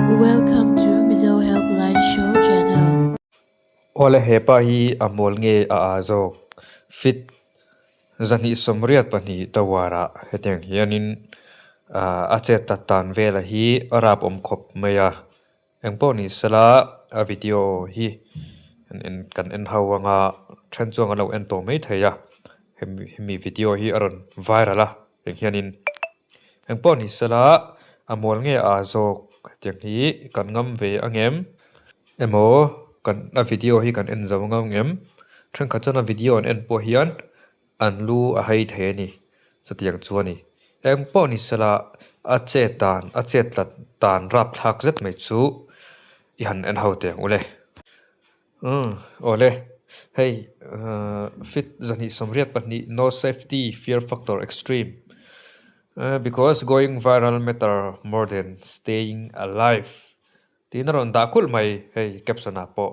Welcome to Mizo Helpline Show channel. Ole hepa hi amol nge a zo fit zani somriat pani tawara heteng hianin a che tatan vela hi arap khop maya engpo ni sala a video hi en kan en hawanga than chuang alo en to mai theya hemi video hi aron viral a hianin engpo ni sala amol nge a zo heteng hi kan ngam ve angem emo kan a video hi kan en zawanga ngem thren kha chana video an en po hian an lu a hei the ni chatiang chuani eng po ni sala a che tlat tan rap thak zet mai chu i han en haute ule ole hey fit zani somriat patni no safety fear factor extreme because going viral matter more than staying alive tinaron da kul mai hey caption a po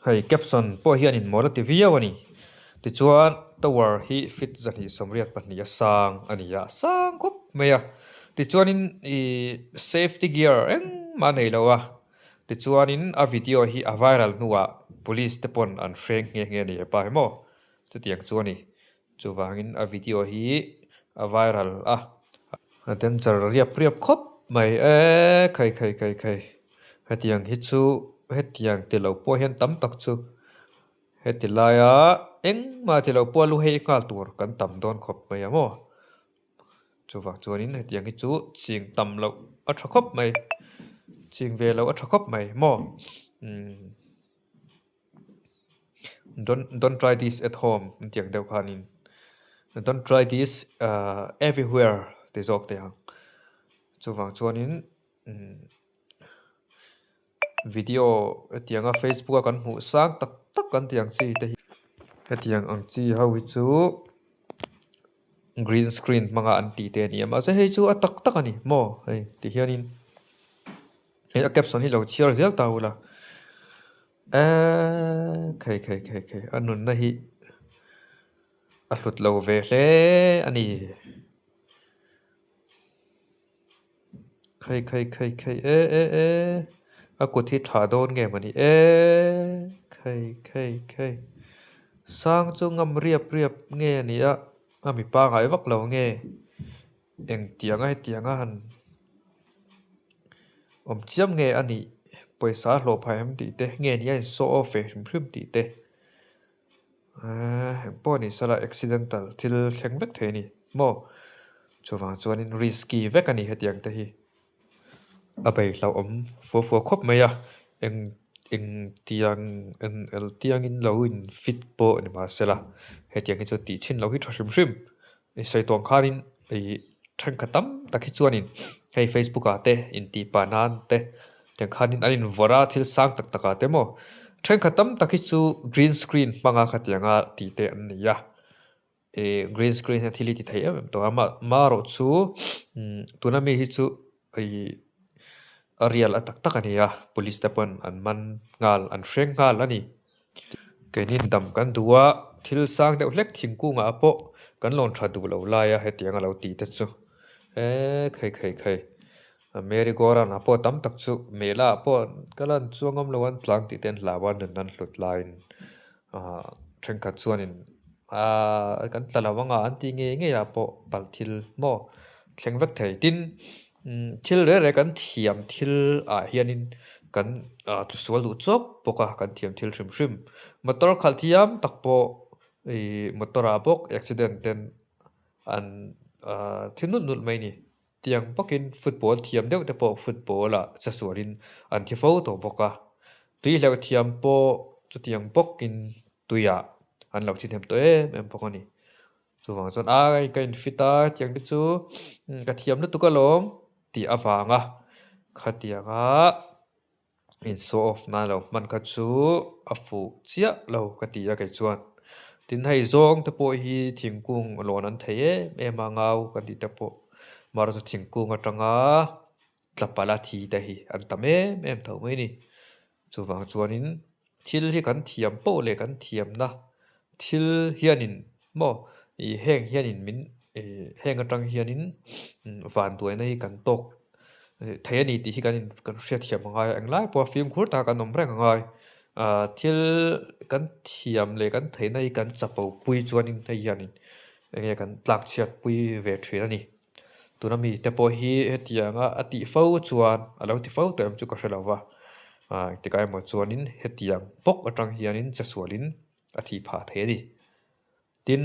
hay caption po hian in mola ti viawani ti chuan tower hi fit zani somriat pahnia sang ania sang khop meya ti chuanin I safety gear eng ma nei lawa ti chuanin a video hi a viral nuwa police te pon an hreng nge ni pa hemo chu tiang chuani chuwangin a video hi a viral ten char riap riap khop mai khai hetiang hi chu hetiang te lo po hian tam tak chu hetilaya eng ma te lo po lu hei kal tur kan tam don khop mai amo chuwak chuanin hetiang hi chu ching tam lo a tha khop mai ching ve lo a tha khop mai mo don't try this at home tiang deuh khanin don't try this everywhere te zok te hang chuwang chuanin video tianga Facebook kan hmu sang tak tak kan tiang chi te hetiang ang chi ho hi chu green screen manga an ti te ni ama se hei chu atak tak ani mo hei ti hianin hei a caption hi lo chiar zel taula khai anun na hi a hlut lo ve hle ani khai a kut hi thla don nge mani khai sang chu ngam riap nge ni a ami pa ngai vak lo nge eng tianga han chiam nge ani poisa hlo phai ham ti te nge ni ai so off hrim ti te po ni sala accidental thil thleng vek the ni mo chuwang chuanin risky vek ani hetiang te hi abai lau fo khop maya eng tiang en el tiang in lo in fit po ni ma sela hetiang chu ti chin lo hi thrim I sei tong kharin I thren khatam takhi chuanin hei Facebook a te in ti panan te teng khanin anin vora thil sang taka te mo thren khatam takhi chu green screen manga khatianga ti te an ya green screen ha thili ti thei em to ama maro chu tunami hi chu arial atak ania police tapon an man ngal an hreng ngal ani kenin dam kan duwa thil sang deuh hlek thingkunga apo kan lon tha du lo laia hetianga lo ti te chu khai merry go round apo tam tak chu mela apo kalan chuangam lowan tlang ti ten lawan nan hlut line thren khat chuanin kan tlalawanga an ti nge ya po palthil mo thleng vek thei tin thil re kan thiam thil hianin kan tu sual du chok poka kan thiam thil hrim motor khal thiam takpo motora bok accident ten an thinut nut mai ni tiang pokin football thiam deuh te po football cha suarin an thi fo to boka tui hleu thiam po chu tiang pokin tuya an lo thin hem to em pokani chuwang chon kain fita tiang te chu ka thiam na tu ka lom ti awanga khatianga in so off na lo man kha chu afu chia lo ka ti a kai chuan tin hei zong te po hi thingkung lon an thei em angau ka ti te po mar chu thingkung atanga tlapala thi te hi an tame em tho mai ni chuwang chuanin thil hi kan thiam po le kan thiam na thil hianin mo heng hianin min heng atang hianin van tuai nei kan tok thấy ni thì kan hriat thiam ngai ang lai po film khur ta kan nom reng ngai thil kan thiam le kan thei nei kan chapo pui chuanin hei hianin enge kan tlak chiat pui ve thrin ani tunami te po hi hetianga ati fo chuan alo ti fo tem chu ka hrelawa ti kai mo chuanin hetiang pok atang hianin chasualin athi pha the ni tin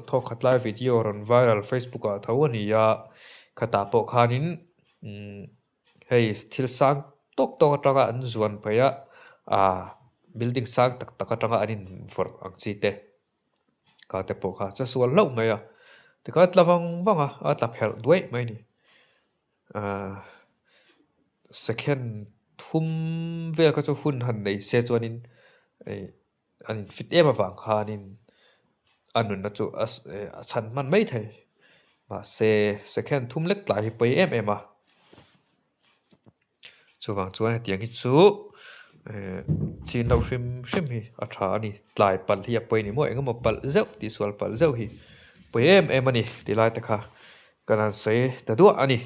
thok khatlai video ron viral facebook a thawani ya khata po khanin hei thil sang tok tok atanga an zuan phaya building sang tak tak atanga anin for ang chi te ka te po kha chasual lo mai a te ka tlawang wanga a tla phel duai mai ni second thum vel ka chu hun han nei se chuanin ei an fit em awang khanin anun na chu chan man mai thei ma se second thum lek tlai hi poi em a chuwang chuan tiang hi chu thin lo hrim hrim hi a tha ani tlai pal hi a poi ni mo engemaw pal zeu ti sual pal zeu hi poi em ani ti lai ta kha kanan se ta du ani